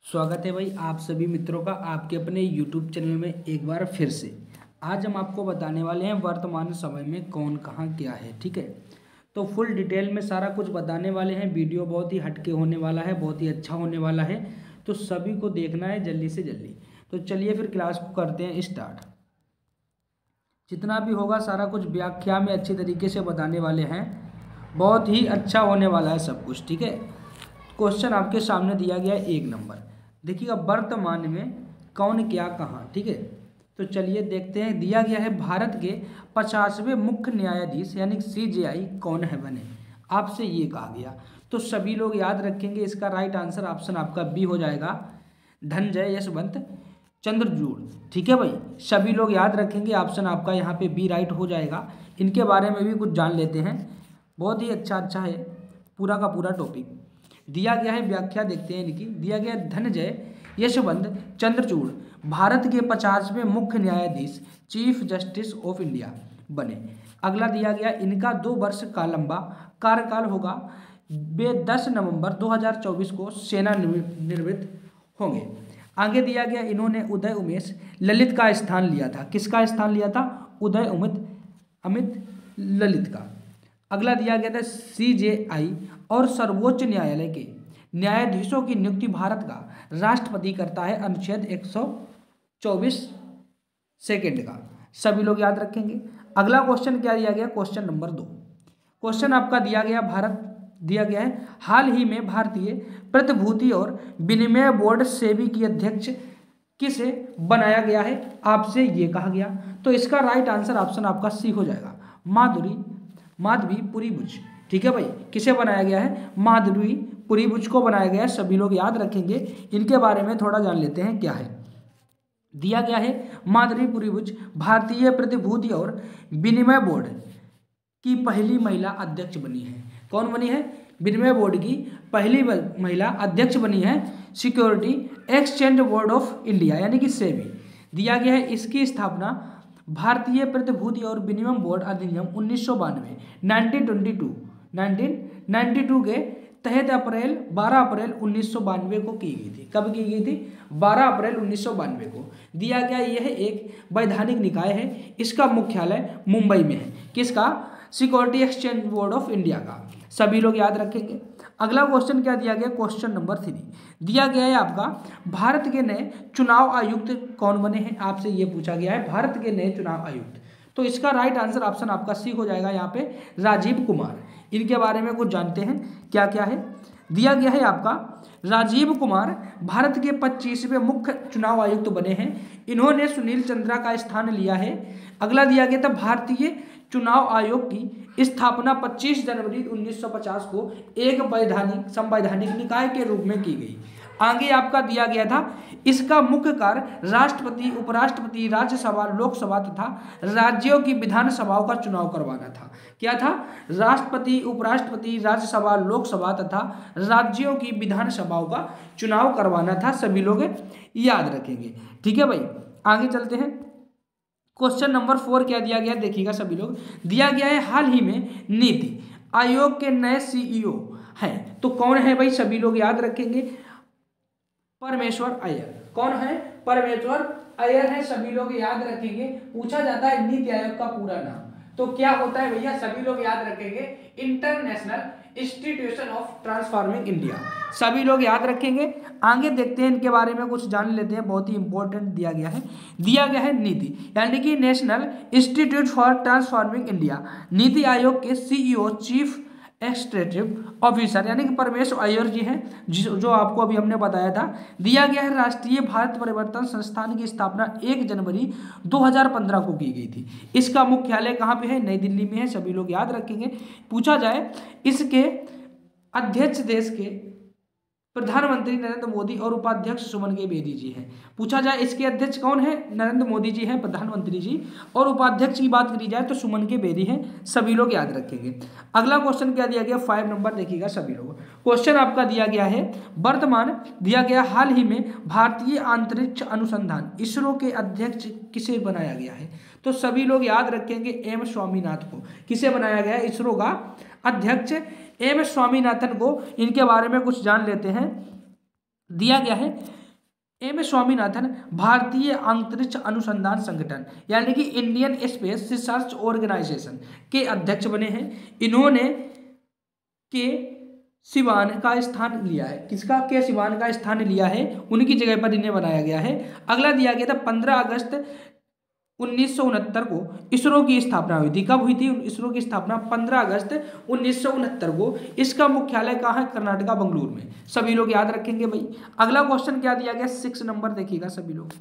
स्वागत है भाई आप सभी मित्रों का आपके अपने YouTube चैनल में एक बार फिर से। आज हम आपको बताने वाले हैं वर्तमान समय में कौन कहाँ क्या है। ठीक है, तो फुल डिटेल में सारा कुछ बताने वाले हैं। वीडियो बहुत ही हटके होने वाला है, बहुत ही अच्छा होने वाला है, तो सभी को देखना है जल्दी से जल्दी। तो चलिए फिर क्लास को करते हैं स्टार्ट। जितना भी होगा सारा कुछ व्याख्या में अच्छी तरीके से बताने वाले हैं, बहुत ही अच्छा होने वाला है सब कुछ। ठीक है, क्वेश्चन आपके सामने दिया गया है 1 नंबर। देखिएगा वर्तमान में कौन क्या कहाँ। ठीक है, तो चलिए देखते हैं। दिया गया है भारत के 50वें मुख्य न्यायाधीश यानी CJI कौन है बने, आपसे ये कहा गया। तो सभी लोग याद रखेंगे, इसका राइट आंसर ऑप्शन आपका बी हो जाएगा, धनंजय यशवंत चंद्रचूड़। ठीक है भाई, सभी लोग याद रखेंगे, ऑप्शन आपका यहाँ पे बी राइट हो जाएगा। इनके बारे में भी कुछ जान लेते हैं, बहुत ही अच्छा है पूरा का पूरा टॉपिक दिया गया है। व्याख्या देखते हैं इनकी। दिया गया धनंजय यशवंत चंद्रचूड़ भारत के 50वें मुख्य न्यायाधीश चीफ जस्टिस ऑफ इंडिया बने। अगला दिया गया इनका 2 वर्ष का लंबा कार्यकाल होगा। वे 10 नवंबर 2024 को सेवानिवृत्त होंगे। आगे दिया गया इन्होंने उदय उमेश ललित का स्थान लिया था। किसका स्थान लिया था? उदय अमित ललित का। अगला दिया गया था CJI और सर्वोच्च न्यायालय के न्यायाधीशों की नियुक्ति भारत का राष्ट्रपति करता है, अनुच्छेद 124 सेकेंड का। सभी लोग याद रखेंगे। अगला क्वेश्चन क्या दिया गया? Question number 2। क्वेश्चन आपका दिया गया है हाल ही में भारतीय प्रतिभूति और विनिमय बोर्ड सेबी की अध्यक्ष किसे बनाया गया है, आपसे ये कहा गया। तो इसका राइट आंसर ऑप्शन आपका सी हो जाएगा, माधवी पुरीबुच। ठीक है भाई, किसे बनाया गया है? माधवी पुरीबुच को बनाया गया है। सभी लोग याद रखेंगे। इनके बारे में थोड़ा जान लेते हैं क्या है। दिया गया है माधवी पुरीबुच भारतीय प्रतिभूति और विनिमय बोर्ड की पहली महिला अध्यक्ष बनी है। कौन बनी है? विनिमय बोर्ड की पहली महिला अध्यक्ष बनी है, security exchange board of India यानी कि सेबी। दिया गया है इसकी स्थापना भारतीय प्रतिभूति और विनिमय बोर्ड अधिनियम 1992 के तहत 12 अप्रैल 1992 को की गई थी। कब की गई थी? 12 अप्रैल 1992 को। दिया गया यह एक वैधानिक निकाय है, इसका मुख्यालय मुंबई में है। किसका? Security exchange board of India का। सभी लोग याद रखेंगे। अगला क्वेश्चन क्या दिया गया? क्वेश्चन नंबर 3 दिया गया है आपका भारत के नए चुनाव आयुक्त कौन बने हैं, आपसे ये पूछा गया है, भारत के नए चुनाव आयुक्त। तो इसका राइट आंसर ऑप्शन आपका सी हो जाएगा, यहाँ पे राजीव कुमार। इनके बारे में कुछ जानते हैं क्या क्या है। दिया गया है आपका राजीव कुमार भारत के 25वें मुख्य चुनाव आयुक्त बने हैं। इन्होंने सुनील चंद्रा का स्थान लिया है। अगला दिया गया था भारतीय चुनाव आयोग की स्थापना 25 जनवरी 1950 को एक संवैधानिक निकाय के रूप में की गई। आगे आपका दिया गया था इसका मुख्य कार्य राष्ट्रपति, उपराष्ट्रपति, राज्यसभा, लोकसभा तथा राज्यों की विधानसभाओं का चुनाव करवाना था। क्या था? राष्ट्रपति, उपराष्ट्रपति, राज्यसभा, लोकसभा तथा राज्यों की विधानसभाओं का चुनाव करवाना था। सभी लोग याद रखेंगे। ठीक है भाई, आगे चलते हैं। क्वेश्चन नंबर 4 क्या दिया गया देखिएगा सभी लोग। दिया गया है हाल ही में नीति आयोग के नए CEO हैं। तो कौन है भाई? सभी लोग याद रखेंगे, परमेश्वर अय्यर। कौन है? परमेश्वर अय्यर है। सभी लोग याद रखेंगे। पूछा जाता है नीति आयोग का पूरा नाम, तो क्या होता है भैया? सभी लोग याद रखेंगे, international institution of transforming India. सभी लोग याद रखेंगे। आगे देखते हैं इनके बारे में कुछ जान लेते हैं, बहुत ही इंपॉर्टेंट दिया गया है नीति यानी कि national institute for transforming India. NITI Aayog के CEO चीफ एग्जीक्यूटिव ऑफिसर यानी कि परमेश्वर अय्यर जी हैं, जो आपको अभी हमने बताया था। दिया गया है राष्ट्रीय भारत परिवर्तन संस्थान की स्थापना 1 जनवरी 2015 को की गई थी। इसका मुख्यालय कहाँ पे है? नई दिल्ली में है। सभी लोग याद रखेंगे। पूछा जाए इसके अध्यक्ष देश के प्रधानमंत्री नरेंद्र मोदी और उपाध्यक्ष सुमन के बेदी जी हैं। पूछा जाए इसके अध्यक्ष कौन है? नरेंद्र मोदी जी हैं, प्रधानमंत्री जी, और उपाध्यक्ष की बात करी जाए तो सुमन के बेदी हैं। सभी लोग याद रखेंगे। अगला क्वेश्चन क्या दिया गया? 5 नंबर देखिएगा सभी लोग। क्वेश्चन आपका दिया गया है वर्तमान दिया गया हाल ही में भारतीय अंतरिक्ष अनुसंधान ISRO के अध्यक्ष किसे बनाया गया है? तो सभी लोग याद रखेंगे, M स्वामीनाथन को। किसे बनाया गया है? ISRO का अध्यक्ष M स्वामीनाथन को। इनके बारे में कुछ जान लेते हैं। दिया गया है एम स्वामीनाथन भारतीय अंतरिक्ष अनुसंधान संगठन यानी कि इंडियन स्पेस रिसर्च ऑर्गेनाइजेशन के अध्यक्ष बने हैं। इन्होंने के सिवान का स्थान लिया है। किसका? के सिवान का स्थान लिया है, उनकी जगह पर इन्हें बनाया गया है। अगला दिया गया था 15 अगस्त 1969 को इसरो की स्थापना हुई थी। कब हुई थी इसरो की स्थापना? 15 अगस्त 1969 को। इसका मुख्यालय कहाँ है? कर्नाटका बंगलुरु में। सभी लोग याद रखेंगे भाई। अगला क्वेश्चन क्या दिया गया? 6 नंबर देखिएगा सभी लोग।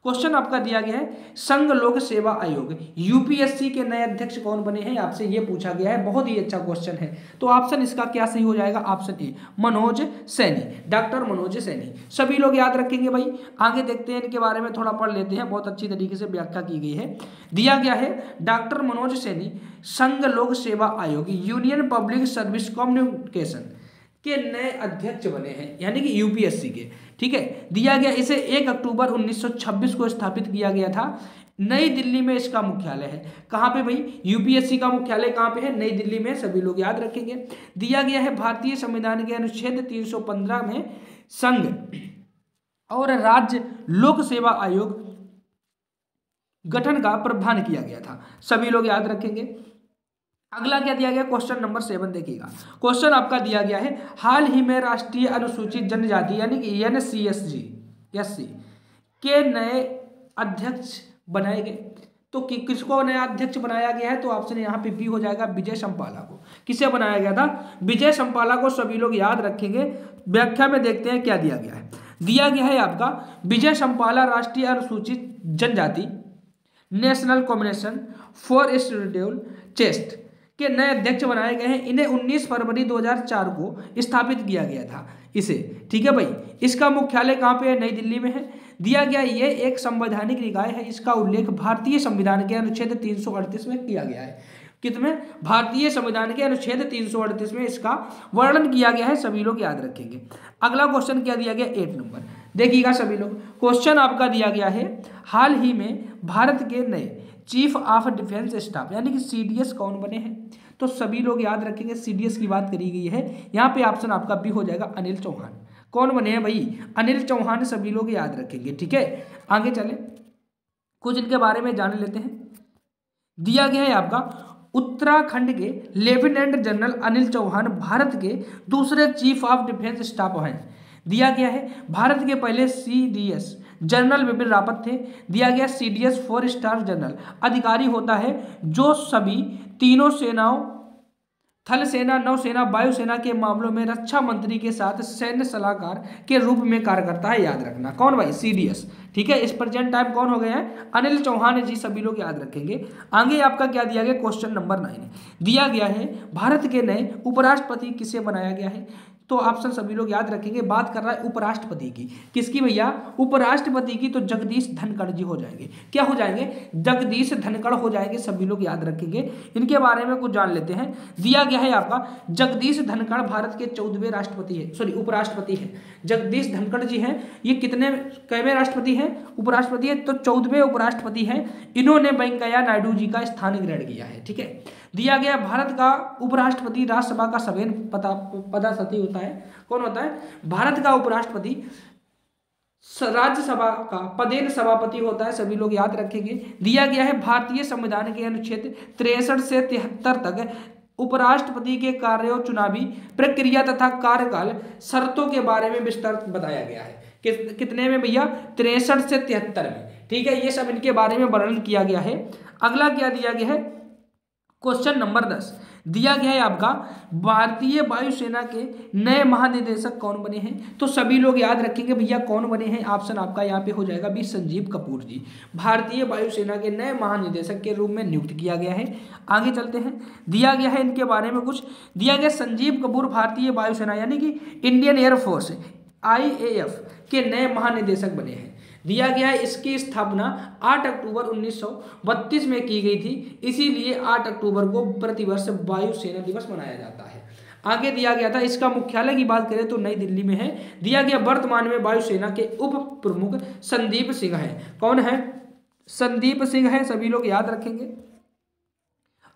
क्वेश्चन आपका दिया गया है संघ लोक सेवा आयोग यूपीएससी के नए अध्यक्ष कौन बने हैं? आपसे ये पूछा गया है, बहुत ही अच्छा क्वेश्चन है। तो ऑप्शन इसका क्या सही हो जाएगा? Option A Manoj Saini, doctor Manoj Saini. सभी लोग याद रखेंगे भाई। आगे देखते हैं, इनके बारे में थोड़ा पढ़ लेते हैं, बहुत अच्छी तरीके से व्याख्या की गई है। दिया गया है डॉक्टर मनोज सैनी संघ लोक सेवा आयोग यूनियन पब्लिक सर्विस कम्युनिकेशन के नए अध्यक्ष बने हैं, यानी कि यूपीएससी के। ठीक है, दिया गया इसे 1 अक्टूबर 1926 को स्थापित किया गया था। नई दिल्ली में इसका मुख्यालय है। कहाँ पे भाई? यूपीएससी का मुख्यालय कहाँ पे है? नई दिल्ली में। सभी लोग याद रखेंगे। दिया गया है भारतीय संविधान के अनुच्छेद 315 में संघ और राज्य लोक सेवा आयोग गठन का प्रावधान किया गया था। सभी लोग याद रखेंगे। अगला क्या दिया गया? क्वेश्चन नंबर 7 देखिएगा। क्वेश्चन आपका दिया गया है हाल ही में राष्ट्रीय अनुसूचित जनजाति यानी कि एनसीएससी के नए अध्यक्ष बनाए गए। तो किसको नया अध्यक्ष बनाया गया है? तो ऑप्शन यहाँ पे बी हो जाएगा, विजय संपाला को। किसे बनाया गया था? विजय संपाला को। सभी लोग याद रखेंगे। व्याख्या में देखते हैं क्या दिया गया है। दिया गया है आपका विजय संपाला राष्ट्रीय अनुसूचित जनजाति national combination for schedule chest के नए अध्यक्ष बनाए गए हैं। इन्हें 19 फरवरी 2004 को स्थापित किया गया था इसे। ठीक है भाई। इसका मुख्यालय कहाँ पे है? नई दिल्ली में है। दिया गया ये एक संवैधानिक निकाय है। इसका उल्लेख भारतीय संविधान के अनुच्छेद 338 में किया गया है। कितने? भारतीय संविधान के अनुच्छेद 338 में इसका वर्णन किया गया है। सभी लोग याद रखेंगे। अगला क्वेश्चन क्या दिया गया? 8 नंबर देखिएगा सभी लोग। क्वेश्चन आपका दिया गया है हाल ही में भारत के नए चीफ ऑफ डिफेंस स्टाफ यानी कि सीडीएस कौन बने हैं? तो सभी लोग याद रखेंगे। सीडीएस की बात करी गई है यहाँ पे। ऑप्शन आपका बी हो जाएगा, अनिल चौहान। कौन बने हैं भाई? अनिल चौहान। सभी लोग याद रखेंगे। ठीक है, आगे चले, कुछ इनके बारे में जान लेते हैं। दिया गया है आपका उत्तराखंड के लेफ्टिनेंट जनरल अनिल चौहान भारत के दूसरे चीफ ऑफ डिफेंस स्टाफ हैं। दिया गया है भारत के पहले सीडीएस जनरल बिपिन रावत थे। दिया गया सीडीएस 4 स्टार जनरल अधिकारी होता है जो सभी तीनों सेनाओं थल सेना, नौसेना, वायुसेना के मामलों में रक्षा मंत्री के साथ सैन्य सलाहकार के रूप में कार्य करता है। याद रखना। कौन भाई? सीडीएस। ठीक है, इस प्रेजेंट टाइम कौन हो गए हैं? अनिल चौहान जी। सभी लोग याद रखेंगे। आगे आपका क्या दिया गया? क्वेश्चन नंबर 9 दिया गया है भारत के नए उपराष्ट्रपति किसे बनाया गया है? तो ऑप्शन सभी लोग याद रखेंगे। बात कर रहा है उपराष्ट्रपति की। किसकी भैया? उपराष्ट्रपति की। तो जगदीश धनखड़ जी हो जाएंगे। क्या हो जाएंगे? जगदीश धनखड़ हो जाएंगे। सभी लोग याद रखेंगे। इनके बारे में कुछ जान लेते हैं। दिया गया है आपका जगदीश धनखड़ भारत के 14वें राष्ट्रपति है, सॉरी उपराष्ट्रपति है। जगदीश धनखड़ जी हैं। ये कितने कैवें राष्ट्रपति हैं? उपराष्ट्रपति है। तो 14वें उपराष्ट्रपति हैं। इन्होंने वेंकैया नायडू जी का स्थान ग्रहण किया है। ठीक है, दिया गया भारत का उपराष्ट्रपति राज्यसभा का सवैन पदाधिकारी होता है। कौन होता है? भारत का उपराष्ट्रपति राज्यसभा का पदेन सभापति होता है। सभी लोग याद रखेंगे। दिया गया है भारतीय संविधान के अनुच्छेद 63 से 73 तक उपराष्ट्रपति के कार्यों, चुनावी प्रक्रिया तथा कार्यकाल शर्तों के बारे में विस्तार बताया गया है। कितने में भैया? 63 से 73 में। ठीक है, ये सब इनके बारे में वर्णन किया गया है। अगला क्या दिया गया है? क्वेश्चन नंबर 10 दिया गया है आपका भारतीय वायुसेना के नए महानिदेशक कौन बने हैं? तो सभी लोग याद रखेंगे भैया कौन बने हैं। ऑप्शन आपका यहाँ पे हो जाएगा बी, संजीव कपूर जी। भारतीय वायुसेना के नए महानिदेशक के रूप में नियुक्त किया गया है। आगे चलते हैं। दिया गया है इनके बारे में कुछ। दिया गया संजीव कपूर भारतीय वायुसेना यानी कि इंडियन एयरफोर्स IAF के नए महानिदेशक बने हैं। दिया गया है इसकी स्थापना 8 अक्टूबर 1932 में की गई थी। इसीलिए 8 अक्टूबर को प्रतिवर्ष वायुसेना दिवस मनाया जाता है। आगे दिया गया था इसका मुख्यालय की बात करें तो नई दिल्ली में है। दिया गया वर्तमान में वायुसेना के उप प्रमुख संदीप सिंह हैं। कौन है? संदीप सिंह है। सभी लोग याद रखेंगे।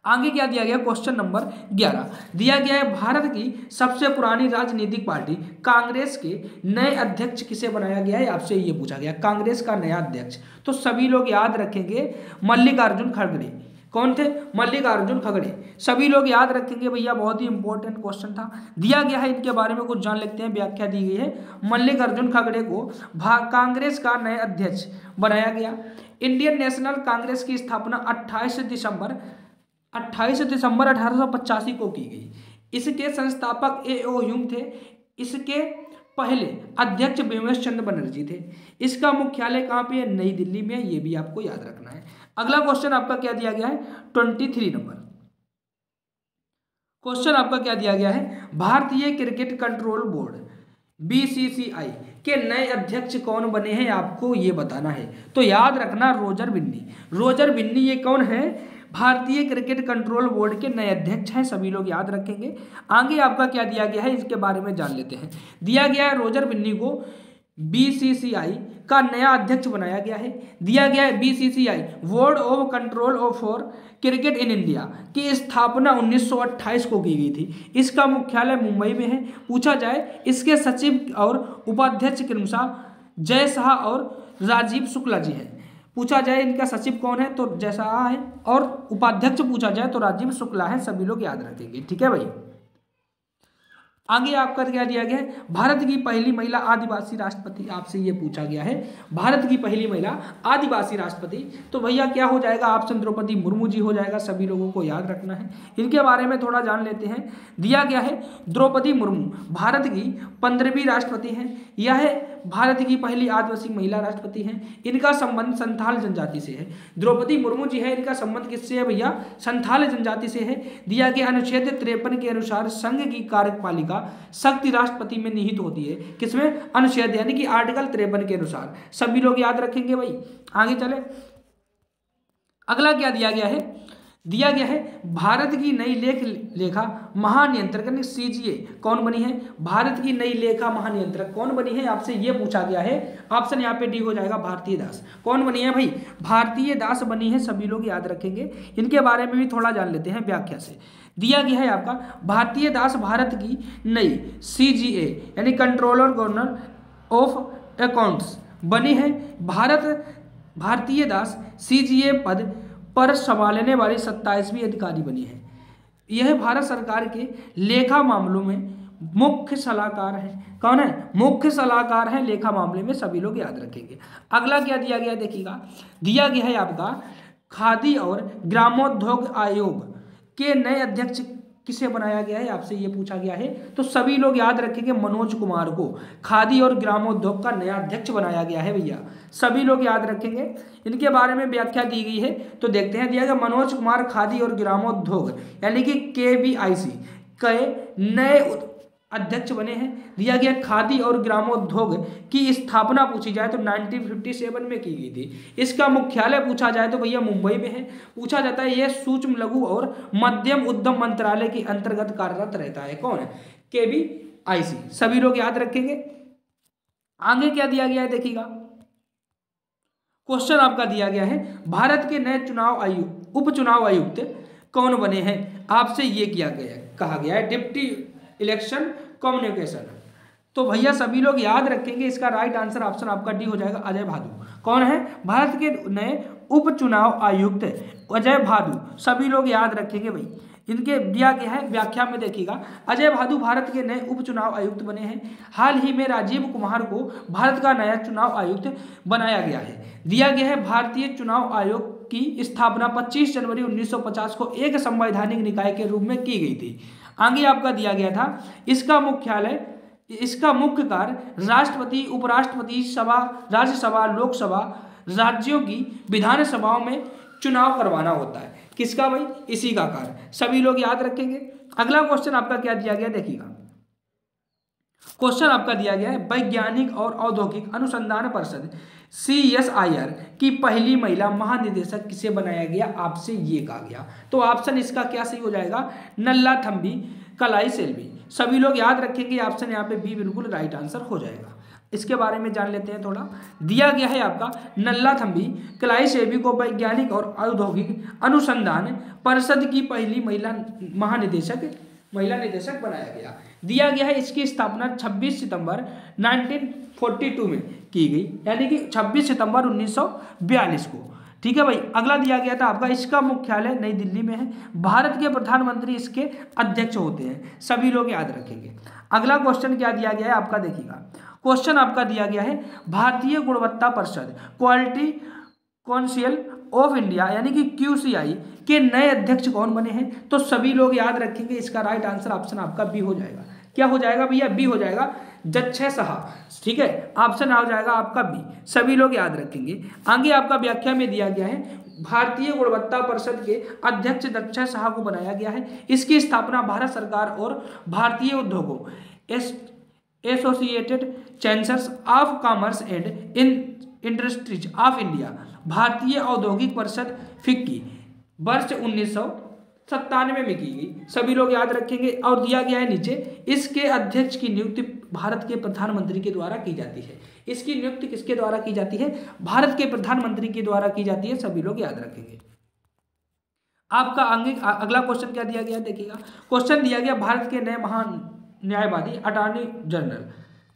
आगे क्या दिया गया, क्वेश्चन नंबर 11 दिया गया है, भारत की सबसे पुरानी राजनीतिक पार्टी कांग्रेस के नए अध्यक्ष किसे बनाया गया है, आपसे ये पूछा गया, कांग्रेस का नया अध्यक्ष। तो सभी लोग याद रखेंगे मल्लिकार्जुन खड़गे। कौन थे, मल्लिकार्जुन खड़गे, सभी लोग याद रखेंगे भैया, बहुत ही इंपॉर्टेंट क्वेश्चन था। दिया गया है, इनके बारे में कुछ जान लेते हैं, व्याख्या दी गई है, मल्लिकार्जुन खड़गे को कांग्रेस का नया अध्यक्ष बनाया गया। इंडियन नेशनल कांग्रेस की स्थापना 28 दिसंबर 1885 को की गई। इसके संस्थापक A.O. ह्यूम थे। इसके पहले अध्यक्ष बिमलेश चंद्र बनर्जी थे। इसका मुख्यालय कहाँ पे है, नई दिल्ली में, ये भी आपको याद रखना है। अगला क्वेश्चन आपका क्या दिया गया है, 23 नंबर क्वेश्चन आपका क्या दिया गया है, भारतीय क्रिकेट कंट्रोल बोर्ड BCCI के नए अध्यक्ष कौन बने हैं, आपको ये बताना है। तो याद रखना रोजर बिन्नी। रोजर बिन्नी ये कौन है, भारतीय क्रिकेट कंट्रोल बोर्ड के नए अध्यक्ष हैं, सभी लोग याद रखेंगे। आगे आपका क्या दिया गया है, इसके बारे में जान लेते हैं। दिया गया है, रोजर बिन्नी को BCCI का नया अध्यक्ष बनाया गया है। दिया गया है, BCCI board of control for cricket in India की स्थापना 1928 को की गई थी। इसका मुख्यालय मुंबई में है। पूछा जाए इसके सचिव और उपाध्यक्ष क्रमशः जय शाह और राजीव शुक्ला जी हैं। पूछा जाए इनका सचिव कौन है, तो जय शाह है, और उपाध्यक्ष पूछा जाए तो राजीव शुक्ला है, सभी लोग याद रखेंगे, ठीक है भाई। आगे आपका क्या दिया गया है, भारत की पहली महिला आदिवासी राष्ट्रपति, आपसे ये पूछा गया है, भारत की पहली महिला आदिवासी राष्ट्रपति। तो भैया क्या हो जाएगा, ऑप्शन द्रौपदी मुर्मू जी हो जाएगा, सभी लोगों को याद रखना है। इनके बारे में थोड़ा जान लेते हैं। दिया गया है, द्रौपदी मुर्मू भारत की 15वीं राष्ट्रपति हैं। यह भारत की पहली आदिवासी महिला राष्ट्रपति हैं। इनका संबंध संथाल जनजाति से है। द्रौपदी मुर्मू जी है, इनका संबंध किससे है भैया, संथाल जनजाति से है। दिया गया अनुच्छेद 53 के अनुसार संघ की कार्यपालिका शक्ति राष्ट्रपति में निहित होती है। किसमें, अनुच्छेद यानी कि आर्टिकल 53 के अनुसार, सभी लोग याद रखेंगे भाई। आगे चले, अगला क्या दिया गया है, दिया गया है भारत की नई लेखा महानियंत्रक CGA कौन बनी है, भारत की नई लेखा महानियंत्रक कौन बनी है, आपसे ये पूछा गया है। ऑप्शन यहाँ पे डी हो जाएगा, भारतीय दास। कौन बनी है भाई, भारतीय दास बनी है, सभी लोग याद रखेंगे। इनके बारे में भी थोड़ा जान लेते हैं व्याख्या से। दिया गया है आपका, भारतीय दास भारत की नई CGA यानी कंट्रोलर गवर्नर ऑफ अकाउंट्स बनी है। भारतीय दास CGA पद पर संभालने वाली 27वीं अधिकारी बनी है। यह भारत सरकार के लेखा मामलों में मुख्य सलाहकार है। कौन है, मुख्य सलाहकार है लेखा मामले में, सभी लोग याद रखेंगे। अगला क्या दिया गया देखिएगा, दिया गया है आपका, खादी और ग्रामोद्योग आयोग के नए अध्यक्ष किसे बनाया गया है, आपसे ये पूछा गया है। तो सभी लोग याद रखेंगे, मनोज कुमार को खादी और ग्रामोद्योग का नया अध्यक्ष बनाया गया है भैया, सभी लोग याद रखेंगे। इनके बारे में व्याख्या दी गई है, तो देखते हैं। दिया गया, मनोज कुमार खादी और ग्रामोद्योग यानी कि KBIC के नए अध्यक्ष बने हैं। दिया गया, खादी और ग्रामोद्योग की स्थापना पूछी जाए तो 1957 में की गई थी। इसका मुख्यालय पूछा जाए तो भैया मुंबई में है। पूछा जाता है यह सूक्ष्म लघु और मध्यम उद्यम मंत्रालय के अंतर्गत कार्यरत रहता है। कौन है, KBIC, सभी लोग याद रखेंगे। आगे क्या दिया गया है देखिएगा, क्वेश्चन आपका दिया गया है, भारत के नए उपचुनाव आयुक्त कौन बने हैं, आपसे ये किया गया कहा गया है, डिप्टी इलेक्शन कम्युनिकेशन। तो भैया सभी लोग याद रखेंगे, इसका राइट आंसर ऑप्शन आपका डी हो जाएगा, अजय भादु। कौन है, भारत के नए उपचुनाव आयुक्त अजय भादु, सभी लोग याद रखेंगे भाई। इनके दिया गया है व्याख्या में देखिएगा, अजय भादु भारत के नए उपचुनाव आयुक्त बने हैं। हाल ही में राजीव कुमार को भारत का नया चुनाव आयुक्त बनाया गया है। दिया गया है, भारतीय चुनाव आयोग की स्थापना 25 जनवरी 1950 को एक संवैधानिक निकाय के रूप में की गई थी। आगे आपका दिया गया था, इसका मुख्य कार्य राष्ट्रपति, उपराष्ट्रपति, सभा, राज्यसभा, लोकसभा, राज्यों की विधानसभाओं में चुनाव करवाना होता है। किसका भाई, इसी का कार्य, सभी लोग याद रखेंगे। अगला क्वेश्चन आपका क्या दिया गया देखिएगा, क्वेश्चन आपका दिया गया है, वैज्ञानिक और औद्योगिक अनुसंधान परिषद CSIR की पहली महिला महानिदेशक किसे बनाया गया, आपसे ये कहा गया। तो ऑप्शन इसका क्या सही हो जाएगा, नल्ला थम्बी कलाई सेल्वी। सभी लोग याद रखेंगे ऑप्शन यहाँ पे बी बिल्कुल राइट आंसर हो जाएगा। इसके बारे में जान लेते हैं थोड़ा। दिया गया है आपका नल्लाथंबी क्लाइसेबी को वैज्ञानिक और औद्योगिक अनुसंधान परिषद की पहली महिला निदेशक बनाया गया। दिया गया है इसकी स्थापना 26 सितंबर 1942 में की गई, यानी कि 26 सितंबर 1942 को। ठीक है भाई। अगला दिया गया था आपका, इसका मुख्यालय नई दिल्ली में है। भारत के प्रधानमंत्री इसके अध्यक्ष होते हैं, सभी लोग याद रखेंगे। अगला क्वेश्चन क्या दिया गया है आपका, देखिएगा। क्वेश्चन आपका दिया गया है भारतीय गुणवत्ता परिषद क्वालिटी काउंसिल ऑफ इंडिया यानी कि QCI के नए अध्यक्ष कौन बने हैं? तो सभी लोग याद रखेंगे, इसका राइट आंसर ऑप्शन आपका बी हो जाएगा। क्या हो जाएगा भैया? बी हो जाएगा, जच्छय साहा। ठीक है, ऑप्शन आ जाएगा आपका बी, सभी लोग याद रखेंगे। आगे आपका व्याख्या में दिया गया है भारतीय गुणवत्ता परिषद के अध्यक्ष जच्छय साहा को बनाया गया है। इसकी स्थापना भारत सरकार और भारतीय उद्योगों associated chambers of commerce and industries of India भारतीय औद्योगिक परिषद फिक्की वर्ष 1997 में की गई, सभी लोग याद रखेंगे। और दिया गया है नीचे, इसके अध्यक्ष की नियुक्ति भारत के प्रधानमंत्री के द्वारा की जाती है। इसकी नियुक्ति किसके द्वारा की जाती है? भारत के प्रधानमंत्री के द्वारा की जाती है, सभी लोग याद रखेंगे। आपका अगला क्वेश्चन क्या दिया गया देखिएगा। क्वेश्चन दिया गया भारत के नए महान न्यायवादी अटॉर्नी जनरल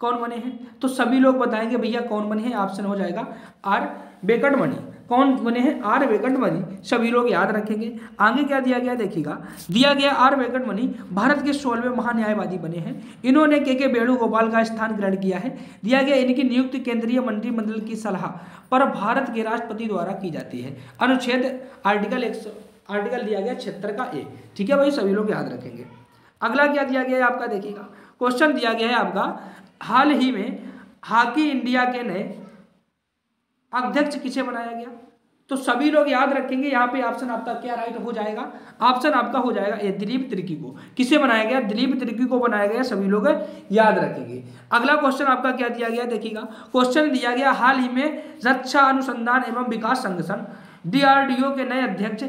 कौन बने हैं? तो सभी लोग बताएंगे भैया कौन बने हैं। ऑप्शन हो जाएगा आर वेंकटमणि। कौन बने हैं? आर वेंकटमणि, सभी लोग याद रखेंगे। आगे क्या दिया गया देखिएगा। दिया गया आर वेंकटमणि भारत के 16वें महान्यायवादी बने हैं। इन्होंने के वेणुगोपाल का स्थान ग्रहण किया है। दिया गया इनकी नियुक्ति केंद्रीय मंत्रिमंडल की सलाह पर भारत के राष्ट्रपति द्वारा की जाती है। अनुच्छेद आर्टिकल दिया गया 76 का ए। ठीक है भाई, सभी लोग याद रखेंगे। अगला क्या दिया गया है आपका देखिएगा। क्वेश्चन दिया गया है आपका, हाल ही में हॉकी इंडिया के नए अध्यक्ष किसे बनाया गया? तो सभी लोग याद रखेंगे। यहाँ पे ऑप्शन आपका क्या राइट हो जाएगा? ऑप्शन आपका हो जाएगा ए, दिलीप तिर्की को। किसे बनाया गया? दिलीप तिर्की को बनाया गया, सभी लोग याद रखेंगे। अगला क्वेश्चन आपका क्या दिया गया देखिएगा। क्वेश्चन दिया गया हाल ही में रक्षा अनुसंधान एवं विकास संगठन DRDO के नए अध्यक्ष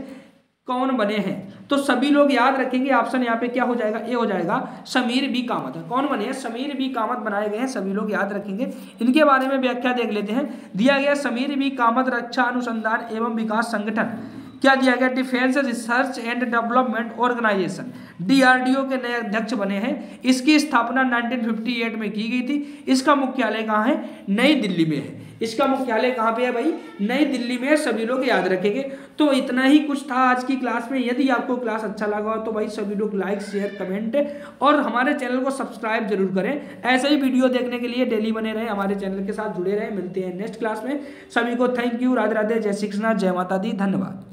कौन बने हैं? तो सभी लोग याद रखेंगे। ऑप्शन यहाँ पे क्या हो जाएगा? ए हो जाएगा, समीर बी कामत। कौन बने हैं? समीर बी कामत बनाए गए हैं, सभी लोग याद रखेंगे। इनके बारे में व्याख्या देख लेते हैं। दिया गया समीर बी कामत रक्षा अनुसंधान एवं विकास संगठन, क्या दिया गया? Defence research and development organisation DRDO के नए अध्यक्ष बने हैं। इसकी स्थापना 1958 में की गई थी। इसका मुख्यालय कहाँ है? नई दिल्ली में है। इसका मुख्यालय कहाँ पे है भाई? नई दिल्ली में, सभी लोग याद रखेंगे। तो इतना ही कुछ था आज की क्लास में। यदि आपको क्लास अच्छा लगा हो तो भाई सभी लोग लाइक शेयर कमेंट और हमारे चैनल को सब्सक्राइब जरूर करें। ऐसे ही वीडियो देखने के लिए डेली बने रहें, हमारे चैनल के साथ जुड़े रहें। मिलते हैं नेक्स्ट क्लास में। सभी को थैंक यू, राधे राधे, जय श्री कृष्णा, जय माता दी, धन्यवाद।